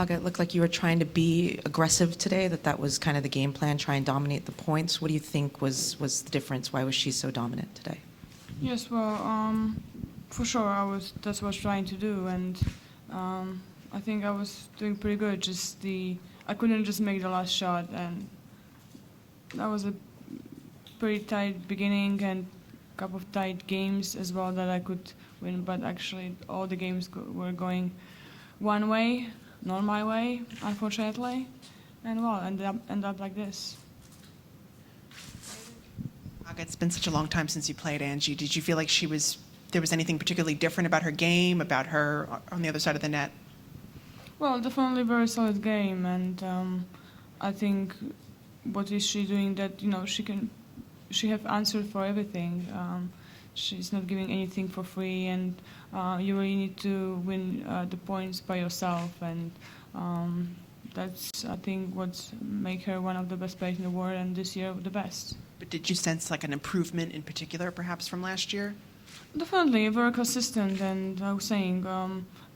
Aga, it looked like you were trying to be aggressive today, that was kind of the game plan, try and dominate the points. What do you think was the difference? Why was she so dominant today? Yes, well, for sure, that's what I was trying to do, and I think I was doing pretty good. I couldn't just make the last shot, and that was a pretty tight beginning and a couple of tight games as well that I could win, but actually all the games were going one way, not my way, unfortunately, and well, end up like this. It's been such a long time since you played Angie. Did you feel like there was anything particularly different about her game, about her on the other side of the net? Well, definitely very solid game, and I think what is she doing that she have answered for everything. She's not giving anything for free, and you really need to win the points by yourself, and that's, I think, what's make her one of the best players in the world, and this year the best. But did you sense like an improvement in particular, perhaps from last year? Definitely, very consistent, and I was saying,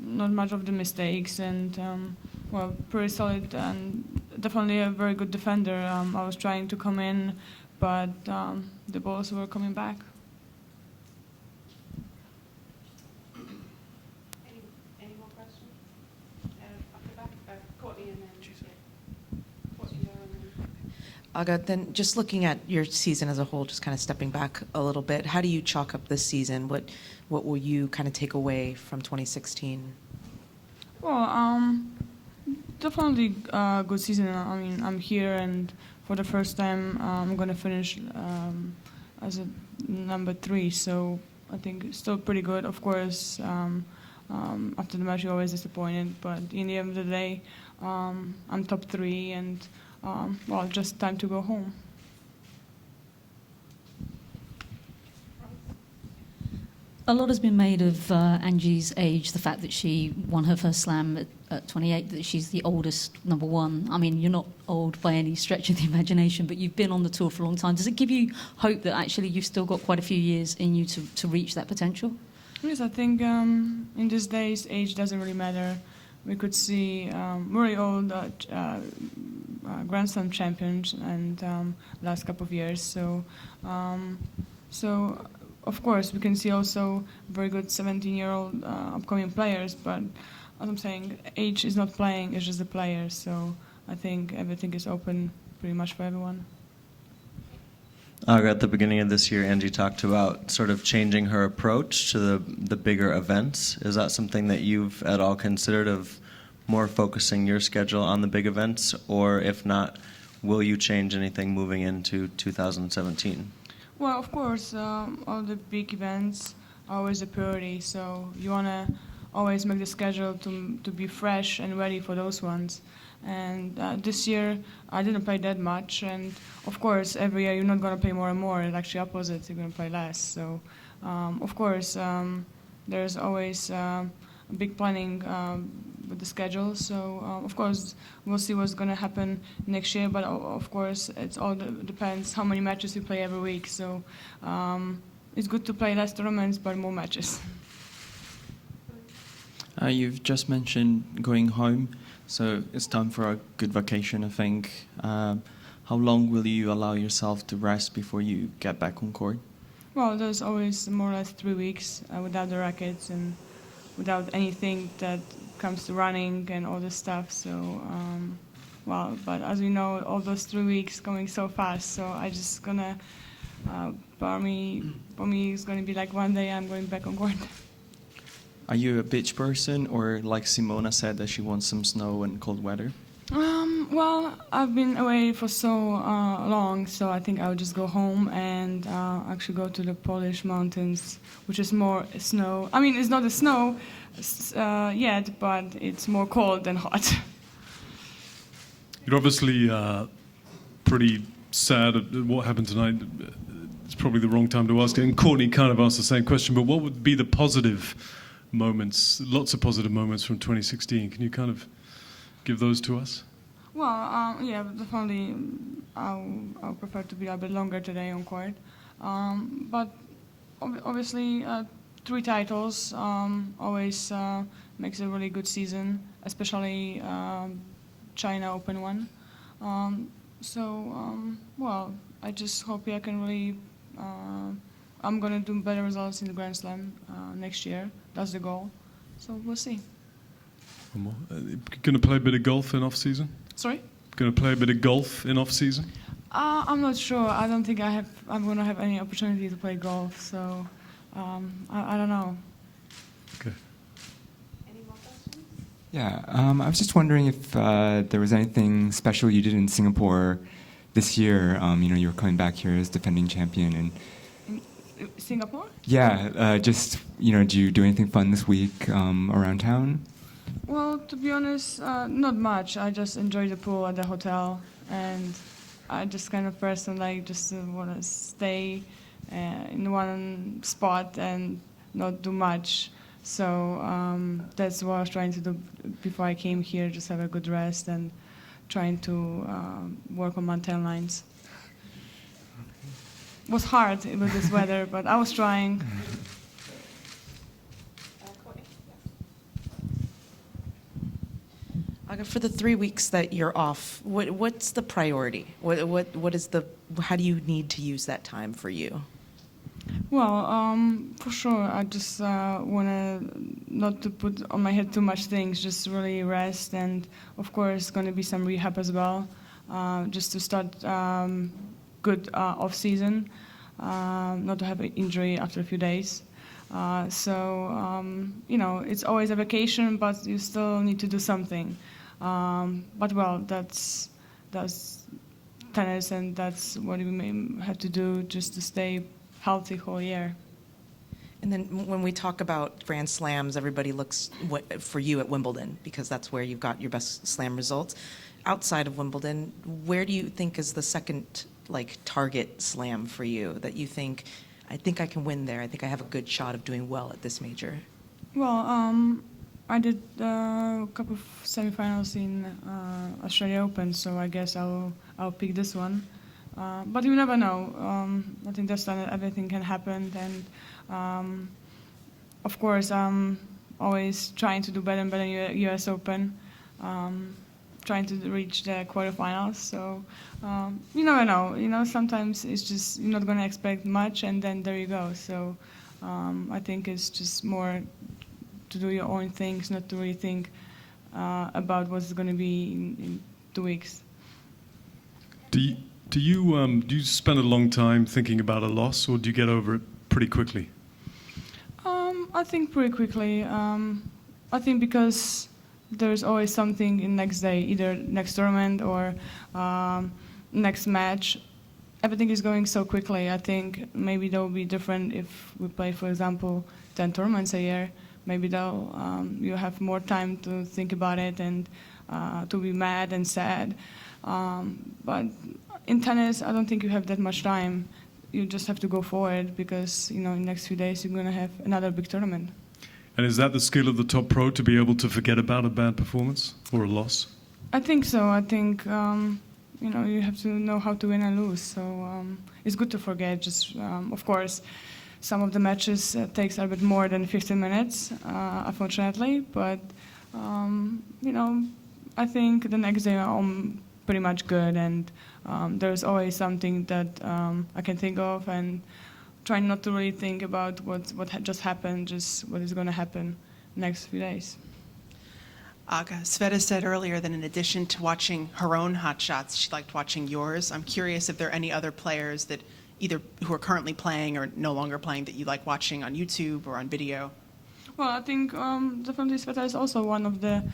not much of the mistakes, and well, pretty solid, and definitely a very good defender. I was trying to come in, but the balls were coming back. Any more questions? Up the back, Courtney and then Aga, then just looking at your season as a whole, just kind of stepping back a little bit, how do you chalk up this season? What will you kind of take away from 2016? Well, definitely a good season. I mean, I'm here, and for the first time, I'm going to finish as a number 3, so I think it's still pretty good. Of course, after the match, you're always disappointed, but in the end of the day, I'm top 3, and well, just time to go home. A lot has been made of Angie's age, the fact that she won her first slam at 28, that she's the oldest number 1. I mean, you're not old by any stretch of the imagination, but you've been on the tour for a long time. Does it give you hope that actually you've still got quite a few years in you to reach that potential? Yes, I think in these days, age doesn't really matter. We could see very old Grand Slam champions and last couple of years. So of course we can see also very good 17-year-old upcoming players. But as I'm saying, age is not playing; it's just the players. So I think everything is open pretty much for everyone. At the beginning of this year, Angie talked about sort of changing her approach to the bigger events. Is that something that you've at all considered, of more focusing your schedule on the big events, or if not, will you change anything moving into 2017? Well, of course, all the big events are always a priority, so you want to always make the schedule to be fresh and ready for those ones. And this year, I didn't play that much, and of course, every year you're not going to play more and more. It's actually opposite, you're going to play less. So, of course, there's always big planning with the schedule. So, of course, we'll see what's going to happen next year. But of course, it all depends how many matches you play every week. So, it's good to play less tournaments, but more matches. You've just mentioned going home, so it's time for a good vacation, I think. How long will you allow yourself to rest before you get back on court? Well, there's always more or less 3 weeks without the rackets and without anything that comes to running and all this stuff. So, well, but as we know, all those 3 weeks going so fast. So I just gonna, for me, it's gonna be like one day I'm going back on court. Are you a beach person, or like Simona said that she wants some snow and cold weather? Well, I've been away for so long, so I think I'll just go home and actually go to the Polish mountains, which is more snow. I mean, it's not the snow yet, but it's more cold than hot. You're obviously pretty sad at what happened tonight. It's probably the wrong time to ask it. And Courtney kind of asked the same question, but what would be the positive moments, lots of positive moments from 2016? Can you kind of give those to us? Well, yeah, definitely I'll prefer to be a bit longer today on court. But obviously 3 titles always makes a really good season. especially China Open one. Well, I just hope I can really. I'm gonna do better results in the Grand Slam next year. That's the goal. So we'll see. One more. Going to play a bit of golf in off season? Sorry? Going to play a bit of golf in off season? I'm not sure. I don't think I'm gonna have any opportunity to play golf. So I don't know. Okay. Any more questions? Yeah, I was just wondering if there was anything special you did in Singapore this year. You were coming back here as defending champion, and Singapore? yeah, just do you do anything fun this week around town? Well, to be honest, not much. I just enjoy the pool at the hotel, and I just kind of person like just want to stay in one spot and not do much. So that's what I was trying to do before I came here, just have a good rest and trying to work on mountain lines. It was hard with this weather, but I was trying. Courtney? Aga, for the 3 weeks that you're off, what's the priority? What is the? How do you need to use that time for you? Well, for sure, I just want to not to put on my head too much things, just really rest, and of course, going to be some rehab as well, just to start good off season, not to have an injury after a few days. It's always a vacation, but you still need to do something. But well, that's tennis, and that's what we may have to do just to stay healthy whole year. And then when we talk about Grand Slams, everybody looks for you at Wimbledon because that's where you've got your best slam results. Outside of Wimbledon, where do you think is the second target slam for you that you think, I think I can win there. I think I have a good shot of doing well at this major? Well, I did a couple of semifinals in Australia Open, so I guess I'll pick this one. But you never know. I think that's everything can happen, and of course I'm always trying to do better and better in U.S. Open, trying to reach the quarterfinals. So you never know. Sometimes it's just you're not going to expect much, and then there you go. So I think it's just more to do your own things, not to really think about what's going to be in 2 weeks. Do you spend a long time thinking about a loss, or do you get over it pretty quickly? I think pretty quickly. I think because there's always something in next day, either next tournament or next match. Everything is going so quickly. I think maybe that will be different if we play, for example, 10 tournaments a year. Maybe you have more time to think about it and to be mad and sad. But in tennis, I don't think you have that much time. You just have to go forward because, in the next few days, you're going to have another big tournament. And is that the skill of the top pro, to be able to forget about a bad performance or a loss? I think so. I think, you have to know how to win and lose. So it's good to forget. Just, of course, some of the matches takes a bit more than 15 minutes, unfortunately. But, I think the next day I'm pretty much good, and there's always something that I can think of, and try not to really think about what just happened, just what is going to happen next few days. Aga, Sveta said earlier that in addition to watching her own hot shots, she liked watching yours. I'm curious if there are any other players that either who are currently playing or no longer playing that you like watching on YouTube or on video. Well, I think definitely Sveta is also one of the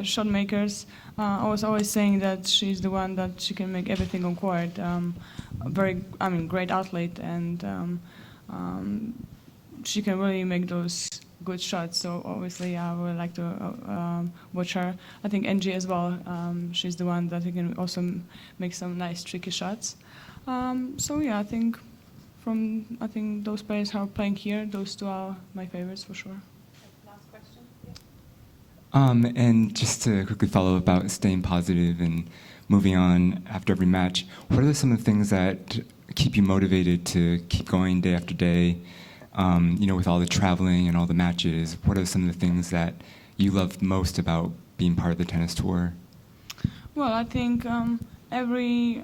shot makers. I was always saying that she's the one that she can make everything on court. Great athlete, and she can really make those good shots. So obviously, I would like to watch her. I think Angie as well. She's the one that can also make some nice tricky shots. I think. I think those players who are playing here, those two are my favorites for sure. Last question. Yeah. And just to quickly follow up about staying positive and moving on after every match, what are some of the things that keep you motivated to keep going day after day? With all the traveling and all the matches, what are some of the things that you love most about being part of the tennis tour? Well, I think every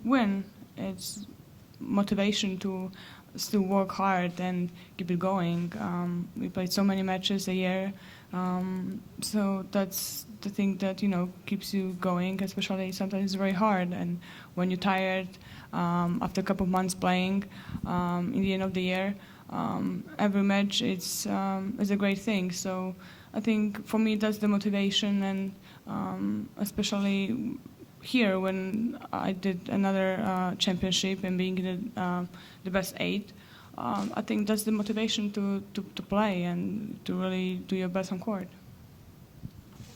win it's motivation to still work hard and keep it going. We played so many matches a year, so that's the thing that keeps you going. Especially sometimes it's very hard, and when you're tired after a couple of months playing, in the end of the year, every match is a great thing. So I think for me that's the motivation, and especially here when I did another championship and being in the best 8, I think that's the motivation to play and to really do your best on court.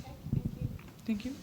Okay, thank you. Thank you.